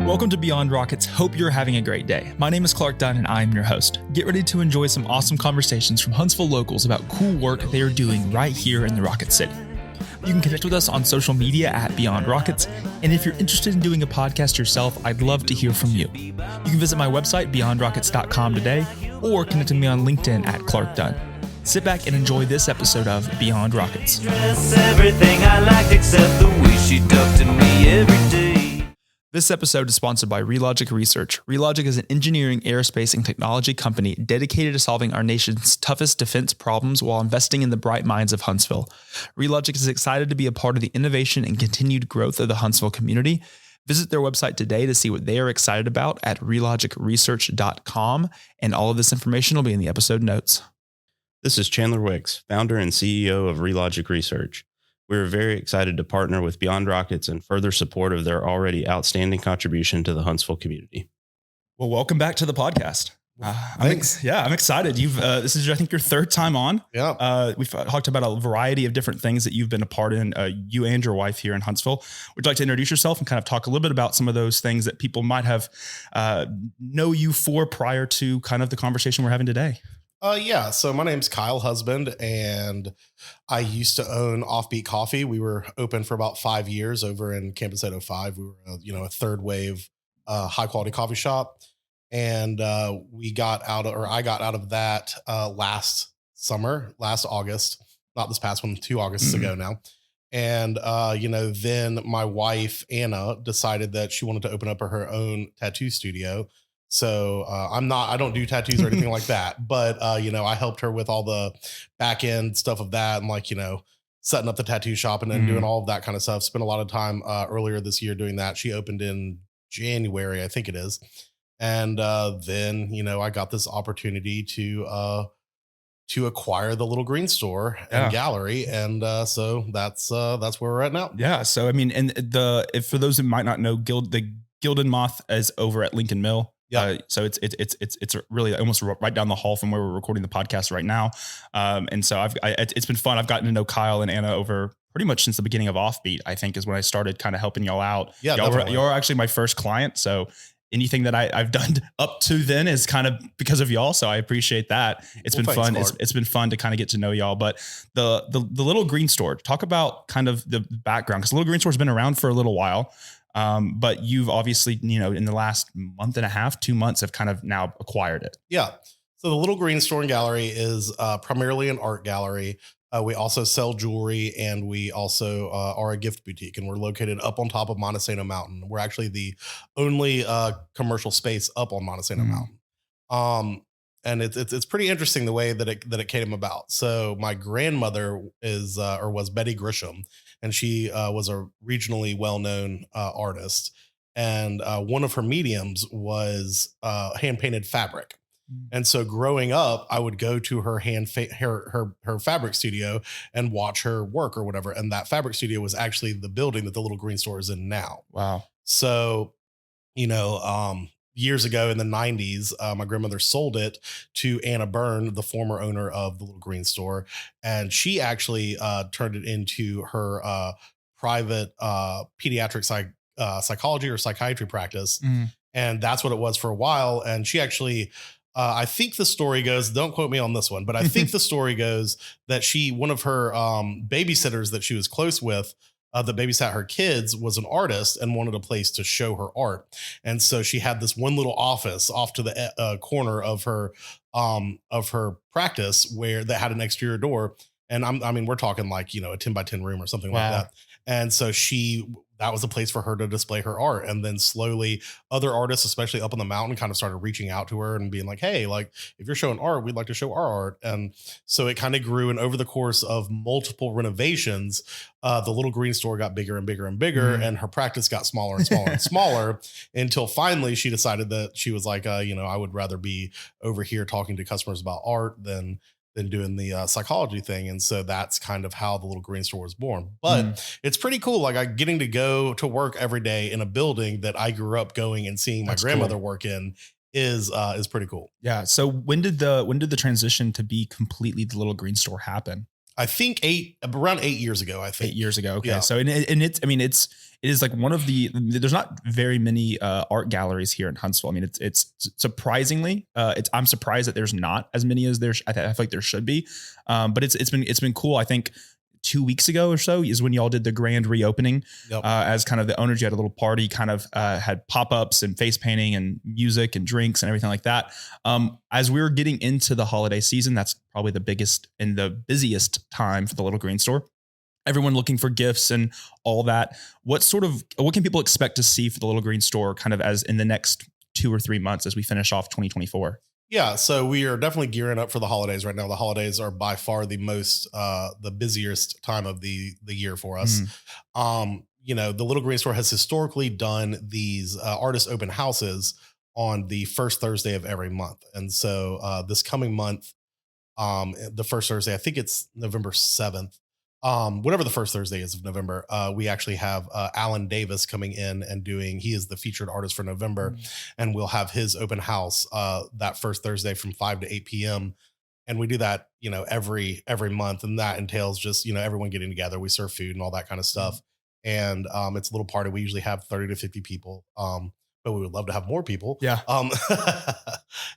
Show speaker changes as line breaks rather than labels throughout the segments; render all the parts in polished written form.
Welcome to Beyond Rockets. Hope you're having a great day. My name is Clark Dunn and I'm your host. Get ready to enjoy some awesome conversations from Huntsville locals about cool work they are doing right here in the Rocket City. You can connect with us on social media at Beyond Rockets, and if you're interested in doing a podcast yourself, I'd love to hear from you. You can visit my website, beyondrockets.com today, or connect with me on LinkedIn at Clark Dunn. Sit back and enjoy this episode of Beyond Rockets.
Everything I liked except the way she talked to me every day.
This episode is sponsored by Relogic Research. Relogic is an engineering, aerospace, and technology company dedicated to solving our nation's toughest defense problems while investing in the bright minds of Huntsville. Relogic is excited to be a part of the innovation and continued growth of the Huntsville community. Visit their website today to see what they are excited about at relogicresearch.com, and all of this information will be in the episode notes.
This is Chandler Wicks, founder and CEO of Relogic Research. We're very excited to partner with Beyond Rockets and further support of their already outstanding contribution to the Huntsville community.
Well, welcome back to the podcast.
Thanks.
I'm excited. This is, I think, your third time on.
Yeah.
We've talked about a variety of different things that you've been a part in, you and your wife here in Huntsville. Would you like to introduce yourself and kind of talk a little bit about some of those things that people might have know you for prior to kind of the conversation we're having today?
Yeah. So my name's Kyle Husband, and I used to own Offbeat Coffee. We were open for about 5 years over in Campus 805. We were, a third wave, high quality coffee shop. And I got out of that last August, not this past one, 2 Augusts ago now. And, then my wife, Anna, decided that she wanted to open up her own tattoo studio. So I don't do tattoos or anything like that, but I helped her with all the back end stuff of that, and setting up the tattoo shop and then doing all of that kind of stuff. Spent a lot of time earlier this year doing that. She opened in January, I think it is. And then, I got this opportunity to acquire the Little Green Store and gallery. And so that's where we're at now.
Yeah. So, I mean, and if for those who might not know, the Gilded Moth is over at Lincoln Mill. Yeah. So it's really almost right down the hall from where we're recording the podcast right now. And so it's been fun. I've gotten to know Kyle and Anna over pretty much since the beginning of Offbeat, I think, is when I started kind of helping y'all out.
Yeah.
You're actually my first client. So anything that I've done up to then is kind of because of y'all. So I appreciate that. It's been fun. It's been fun to kind of get to know y'all. But the Little Green Store, talk about kind of the background, because the Little Green Store has been around for a little while. But you've obviously, in the last month and a half, 2 months, have kind of now acquired it.
Yeah. So the Little Green Store and Gallery is primarily an art gallery. We also sell jewelry, and we also are a gift boutique, and we're located up on top of Montesano Mountain. We're actually the only commercial space up on Montesano Mountain. And it's pretty interesting the way that it came about. So my grandmother was Betty Grisham, and she was a regionally well-known artist. And one of her mediums was hand-painted fabric. And so growing up, I would go to her her fabric studio and watch her work or whatever. And that fabric studio was actually the building that the Little Green Store is in now.
Wow.
So, years ago in the 90s, my grandmother sold it to Anna Byrne, the former owner of the Little Green Store. And she actually turned it into her private pediatric psychology or psychiatry practice. And that's what it was for a while. And she actually, I think the story goes, don't quote me on this one, but I think the story goes that one of her babysitters that she was close with, that babysat her kids, was an artist and wanted a place to show her art. And so she had this one little office off to the corner of her practice that had an exterior door. And we're talking like, a 10 by 10 room or something like that. And so that was a place for her to display her art. And then slowly other artists, especially up on the mountain, kind of started reaching out to her and being like, hey, like, if you're showing art, we'd like to show our art. And so it kind of grew. And over the course of multiple renovations, the Little Green Store got bigger and bigger and bigger, and her practice got smaller and smaller and smaller, until finally she decided that she was like, I would rather be over here talking to customers about art than doing the psychology thing. And so that's kind of how the Little Green Store was born. But it's pretty cool. Like, getting to go to work every day in a building that I grew up going and seeing my grandmother work in is pretty cool.
Yeah. So when did the transition to be completely the Little Green Store happen?
I think around 8 years ago, I think
8 years ago. Okay.
Yeah.
So, it is like one of there's not very many art galleries here in Huntsville. I mean, it's surprisingly, I'm surprised that there's not as many as I feel like there should be. But it's been cool. I think 2 weeks ago or so is when y'all did the grand reopening.
Yep.
As kind of the owners. You had a little party, kind of had pop-ups and face painting and music and drinks and everything like that. As we were getting into the holiday season, that's probably the biggest and the busiest time for the Little Green Store. Everyone looking for gifts and all that. What can people expect to see for the Little Green Store kind of as in the next 2 or 3 months as we finish off 2024?
Yeah, so we are definitely gearing up for the holidays right now. The holidays are by far the busiest time of the year for us. The Little Green Store has historically done these artist open houses on the first Thursday of every month. And so this coming month, the first Thursday, I think it's November 7th, whatever the first Thursday is of November, we actually have Alan Davis coming in and he is the featured artist for November, and we'll have his open house that first Thursday from 5 to 8 p.m. And we do that, every month, and that entails just everyone getting together. We serve food and all that kind of stuff, and it's a little party. We usually have 30 to 50 people. But we would love to have more people.
Yeah.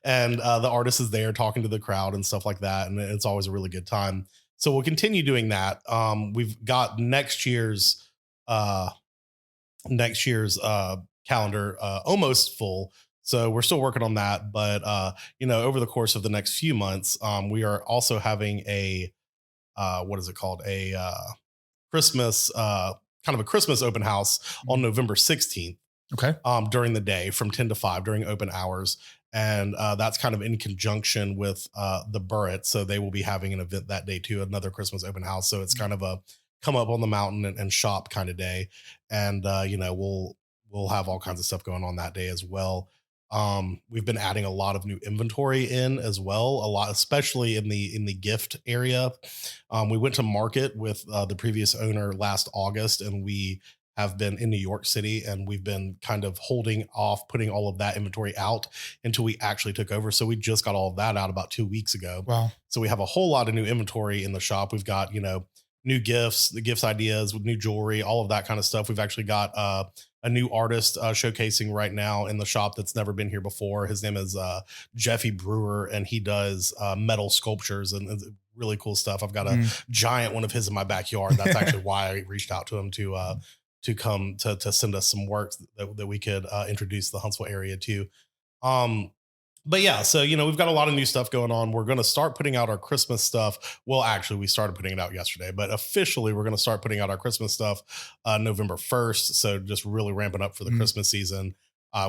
And the artist is there talking to the crowd and stuff like that, and it's always a really good time. So we'll continue doing that. We've got next year's calendar almost full. So we're still working on that. But, over the course of the next few months, we are also having a Christmas, kind of a Christmas open house on November 16th.
Okay.
During the day from 10 to 5 during open hours. And that's kind of in conjunction with the Burritt. So they will be having an event that day too, another Christmas open house. So it's kind of a come up on the mountain and shop kind of day. And, we'll have all kinds of stuff going on that day as well. We've been adding a lot of new inventory in as well, especially in the gift area. We went to market with the previous owner last August, and we have been in New York City, and we've been kind of holding off putting all of that inventory out until we actually took over. So we just got all of that out about 2 weeks ago.
Wow.
So we have a whole lot of new inventory in the shop. We've got, new gifts, the gifts ideas with new jewelry, all of that kind of stuff. We've actually got a new artist showcasing right now in the shop that's never been here before. His name is Jeffy Brewer, and he does metal sculptures and really cool stuff. I've got a giant one of his in my backyard. That's actually why I reached out to him to come to send us some work that we could introduce the Huntsville area to. But yeah, so, we've got a lot of new stuff going on. We're going to start putting out our Christmas stuff. Well, actually, we started putting it out yesterday, but officially we're going to start putting out our Christmas stuff November 1st. So just really ramping up for the Christmas season.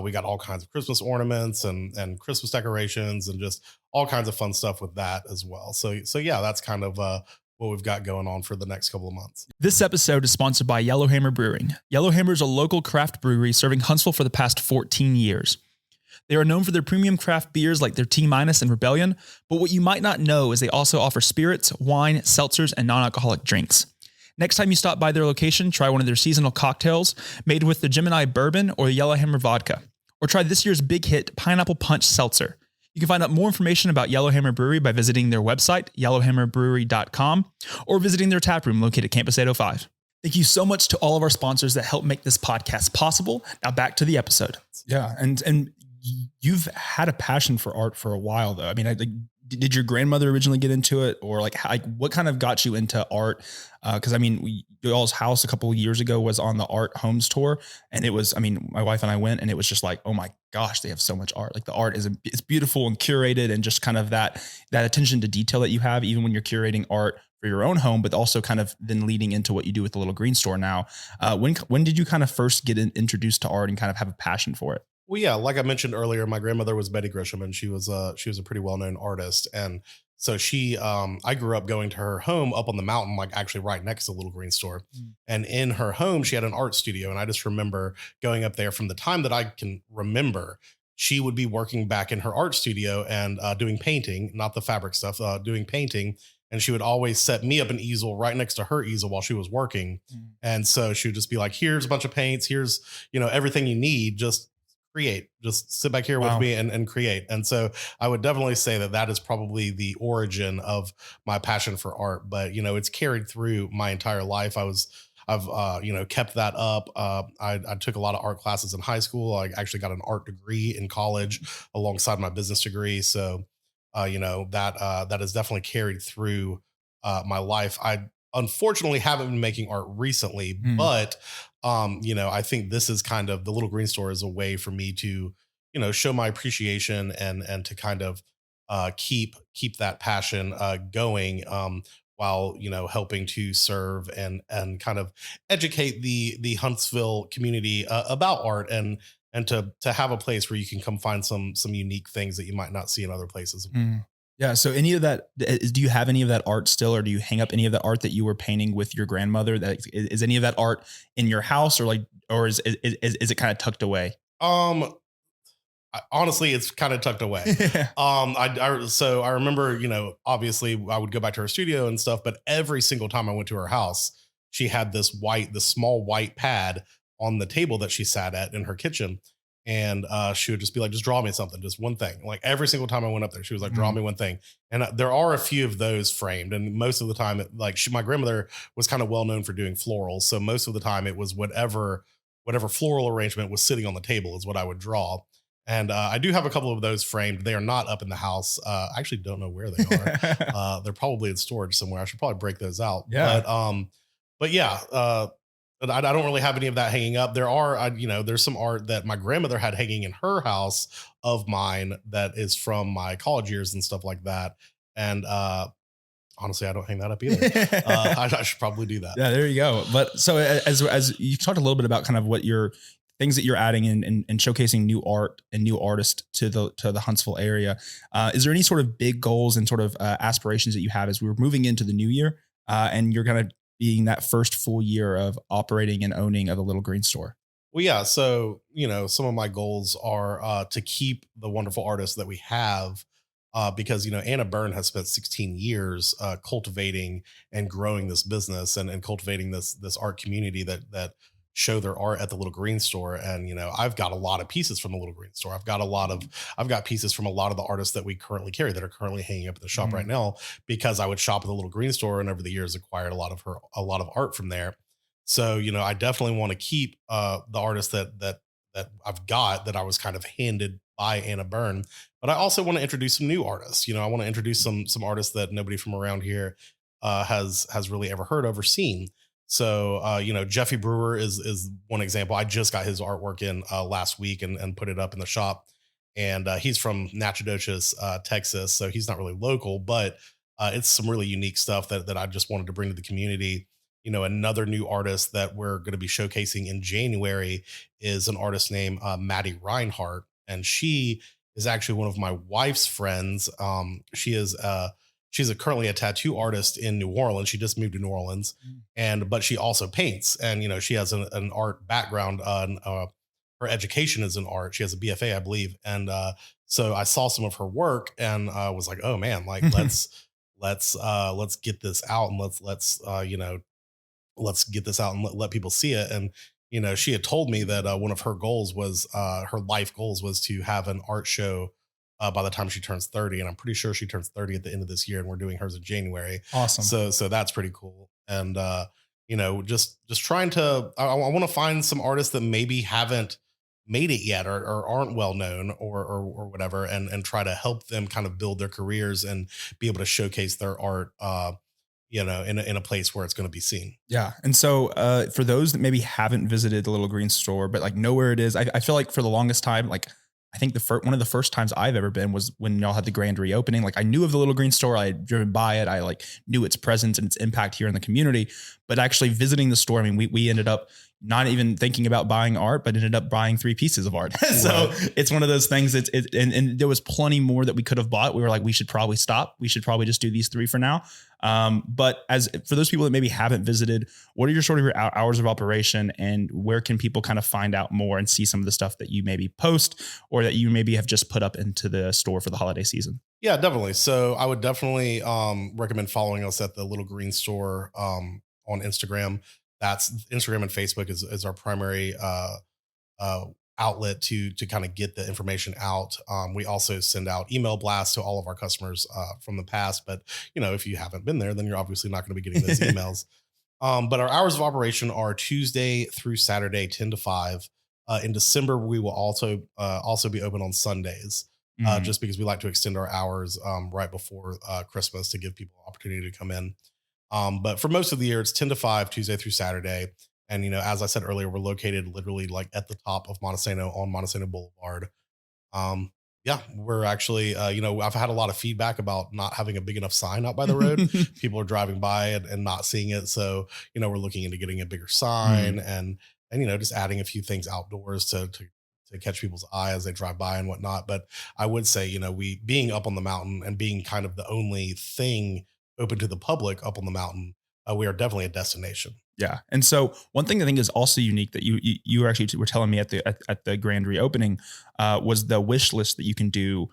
We got all kinds of Christmas ornaments and Christmas decorations and just all kinds of fun stuff with that as well. So yeah, that's kind of what we've got going on for the next couple of months.
This episode is sponsored by Yellowhammer Brewing. Yellowhammer is a local craft brewery serving Huntsville for the past 14 years. They are known for their premium craft beers like their T-Minus and Rebellion, but what you might not know is they also offer spirits, wine, seltzers, and non-alcoholic drinks. Next time you stop by their location, try one of their seasonal cocktails made with the Gemini Bourbon or the Yellowhammer Vodka, or try this year's big hit Pineapple Punch Seltzer. You can find out more information about Yellowhammer Brewery by visiting their website, yellowhammerbrewery.com, or visiting their tap room located at Campus 805. Thank you so much to all of our sponsors that help make this podcast possible. Now back to the episode. Yeah, and you've had a passion for art for a while, though. I mean, did your grandmother originally get into it, or what kind of got you into art? Because y'all's house a couple of years ago was on the Art Homes tour, and it was, my wife and I went, and it was just like, oh my gosh, they have so much art. Like the art it's beautiful and curated, and just kind of that attention to detail that you have, even when you're curating art for your own home, but also kind of then leading into what you do with the Little Green Store now. When did you kind of first get introduced to art and kind of have a passion for it?
Well, yeah, like I mentioned earlier, my grandmother was Betty Grisham, and she was a pretty well-known artist. And so I grew up going to her home up on the mountain, like actually right next to the Little Green Store. And in her home, she had an art studio. And I just remember going up there from the time that I can remember. She would be working back in her art studio and doing painting, not the fabric stuff, doing painting. And she would always set me up an easel right next to her easel while she was working. And so she would just be like, here's a bunch of paints. Here's, everything you need. Just create, just sit back here with
Wow.
me and create. And so I would definitely say that is probably the origin of my passion for art. But, it's carried through my entire life. I've kept that up. I took a lot of art classes in high school. I actually got an art degree in college alongside my business degree. So, that has definitely carried through my life. I unfortunately haven't been making art recently,
Mm.
but I think this is kind of, the Little Green Store is a way for me to, show my appreciation and to kind of keep that passion going. While helping to serve and kind of educate the Huntsville community about art and to have a place where you can come find some unique things that you might not see in other places.
Mm. Yeah. So any of that, do you have any of that art still, or do you hang up any of that art that you were painting with your grandmother? That is any of that art in your house, or is it kind of tucked away?
Honestly, it's kind of tucked away. So I remember, obviously I would go back to her studio and stuff, but every single time I went to her house, she had this small white pad on the table that she sat at in her kitchen. And she would just be like, just draw me something, just one thing. Like every single time I went up there, she was like, draw me one thing. And there are a few of those framed. And most of the time, my grandmother was kind of well known for doing florals. So most of the time it was whatever floral arrangement was sitting on the table is what I would draw. And I do have a couple of those framed. They are not up in the house. I actually don't know where they are. They're probably in storage somewhere. I should probably break those out.
Yeah.
But yeah, but I don't really have any of that hanging up. There's some art that my grandmother had hanging in her house of mine that is from my college years and stuff like that. And honestly, I don't hang that up either. I should probably do that.
Yeah, there you go. But so as you talked a little bit about kind of what your things that you're adding in and showcasing new art and new artists to the Huntsville area, is there any sort of big goals and sort of aspirations that you have as we're moving into the new year, and you're kind of being that first full year of operating and owning of the Little Green Store?
Well, yeah. So, some of my goals are to keep the wonderful artists that we have, because, Anna Byrne has spent 16 years cultivating and growing this business and cultivating this art community that show their art at the Little Green Store. And, I've got a lot of pieces from the Little Green Store. I've got pieces from a lot of the artists that we currently carry that are currently hanging up at the shop right now, because I would shop at the Little Green Store and over the years acquired a lot of art from there. So, I definitely want to keep the artists that I've got, that I was kind of handed by Anna Byrne, but I also want to introduce some new artists. I want to introduce some artists that nobody from around here has really ever heard of or seen. So, Jeffy Brewer is one example. I just got his artwork in last week and put it up in the shop. And he's from Natchitoches, Texas. So he's not really local, but it's some really unique stuff that I just wanted to bring to the community. Another new artist that we're going to be showcasing in January is an artist named Maddie Reinhardt. And she is actually one of my wife's friends. She's currently a tattoo artist in New Orleans. She just moved to New Orleans, but she also paints, and she has an art background. Her education is in art. She has a BFA, I believe, and so I saw some of her work and was like, oh man, like let's get this out and let's get this out and let people see it. And she had told me that one of her goals was her life goals was to have an art show by the time she turns 30. And I'm pretty sure she turns 30 at the end of this year, and we're doing hers in January.
Awesome.
So that's pretty cool. And, just trying to, I want to find some artists that maybe haven't made it yet or aren't well known or whatever, and try to help them kind of build their careers and be able to showcase their art, in a place where it's going to be seen.
Yeah. And so for those that maybe haven't visited the Little Green Store, but like know where it is, I feel like for the longest time, like I think one of the first times I've ever been was when y'all had the grand reopening. Like I knew of the Little Green Store. I had driven by it. I like knew its presence and its impact here in the community, but actually visiting the store, I mean, we ended up not even thinking about buying art, but ended up buying 3 pieces of art. So it's one of those things and there was plenty more that we could have bought. We were like, we should probably stop. We should probably just do these 3 for now. But as for those people that maybe haven't visited, what are your sort of your hours of operation, and where can people kind of find out more and see some of the stuff that you maybe post or that you maybe have just put up into the store for the holiday season?
Yeah, definitely. So I would definitely recommend following us at the Little Green Store on Instagram. That's Instagram and Facebook is our primary outlet to kind of get the information out. We also send out email blasts to all of our customers from the past, but if you haven't been there, then you're obviously not going to be getting those emails. But our hours of operation are Tuesday through Saturday, 10 to 5. In December, we will also be open on Sundays, just because we like to extend our hours right before Christmas to give people an opportunity to come in. But for most of the year, it's 10 to 5, Tuesday through Saturday. And, as I said earlier, we're located literally like at the top of Montesano on Montesano Boulevard. Yeah, we're actually, I've had a lot of feedback about not having a big enough sign out by the road. People are driving by and not seeing it. So, we're looking into getting a bigger sign and just adding a few things outdoors to catch people's eye as they drive by and whatnot. But I would say, we being up on the mountain and being kind of the only thing open to the public up on the mountain, we are definitely a destination.
Yeah. And so one thing I think is also unique that you were actually were telling me at the grand reopening was the wish list that you can do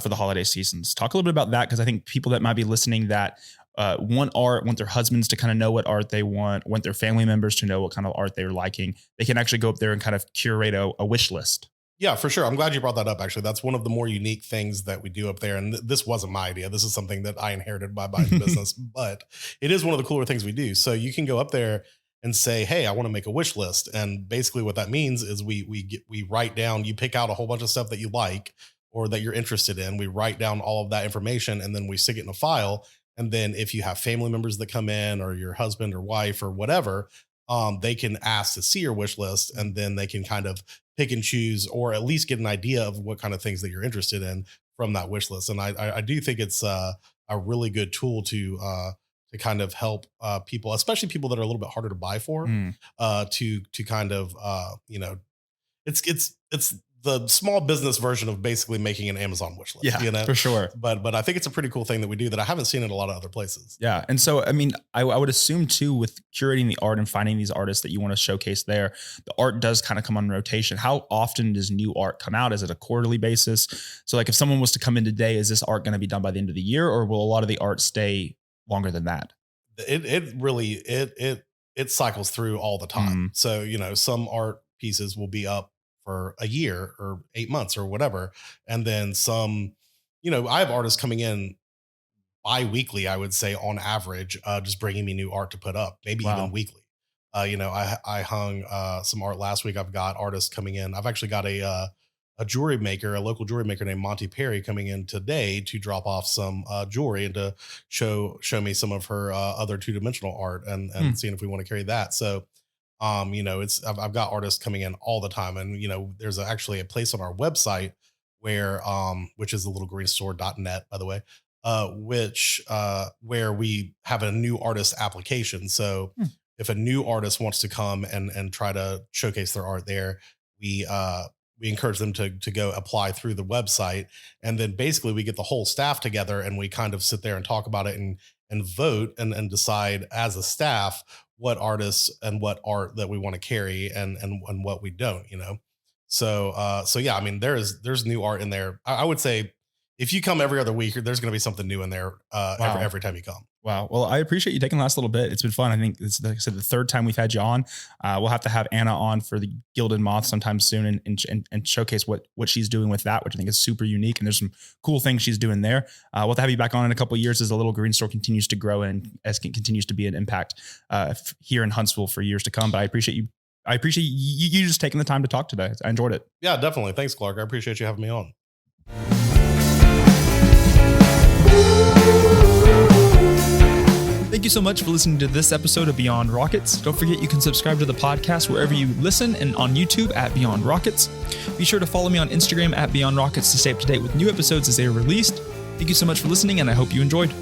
for the holiday seasons. Talk a little bit about that, because I think people that might be listening that want art, want their husbands to kind of know what art they want their family members to know what kind of art they're liking, they can actually go up there and kind of curate a wish list.
Yeah, for sure. I'm glad you brought that up. Actually, that's one of the more unique things that we do up there. And this wasn't my idea. This is something that I inherited by buying the business, but it is one of the cooler things we do. So you can go up there and say, hey, I want to make a wish list. And basically what that means is we write down, you pick out a whole bunch of stuff that you like or that you're interested in. We write down all of that information and then we stick it in a file. And then if you have family members that come in or your husband or wife or whatever, they can ask to see your wish list, and then they can kind of pick and choose, or at least get an idea of what kind of things that you're interested in from that wish list. And I do think it's a really good tool to kind of help people, especially people that are a little bit harder to buy for, to kind of it's the small business version of basically making an Amazon wish list.
Yeah, for sure.
But I think it's a pretty cool thing that we do that I haven't seen in a lot of other places.
Yeah. And so, I mean, I would assume too, with curating the art and finding these artists that you want to showcase there, the art does kind of come on rotation. How often does new art come out? Is it a quarterly basis? So like if someone was to come in today, is this art going to be done by the end of the year, or will a lot of the art stay longer than that?
It really cycles through all the time. So, some art pieces will be up for a year or 8 months or whatever. And then some, I have artists coming in bi-weekly, I would say on average, just bringing me new art to put up, maybe even weekly. I hung some art last week. I've got artists coming in. I've actually got a jewelry maker, a local jewelry maker named Monty Perry, coming in today to drop off some jewelry and to show me some of her other two-dimensional art and seeing if we want to carry that. So, I've got artists coming in all the time, and there's actually a place on our website where which is thelittlegreenstore.net, by the way, where we have a new artist application. So if a new artist wants to come and try to showcase their art there, we encourage them to go apply through the website. And then basically we get the whole staff together and we kind of sit there and talk about it and vote and decide as a staff what artists and what art that we want to carry and what we don't, So yeah, I mean, there's new art in there. I would say if you come every other week, there's going to be something new in there every time you come.
Wow. Well, I appreciate you taking the last little bit. It's been fun. I think it's, like I said, the third time we've had you on. We'll have to have Anna on for the Gilded Moth sometime soon and showcase what she's doing with that, which I think is super unique. And there's some cool things she's doing there. We'll have to have you back on in a couple of years as the Little Green Store continues to grow and as it continues to be an impact here in Huntsville for years to come. But I appreciate you. I appreciate you just taking the time to talk today. I enjoyed it.
Yeah, definitely. Thanks, Clark. I appreciate you having me on.
Thank you so much for listening to this episode of Beyond Rockets. Don't forget you can subscribe to the podcast wherever you listen and on YouTube at Beyond Rockets. Be sure to follow me on Instagram at Beyond Rockets to stay up to date with new episodes as they are released. Thank you so much for listening, and I hope you enjoyed.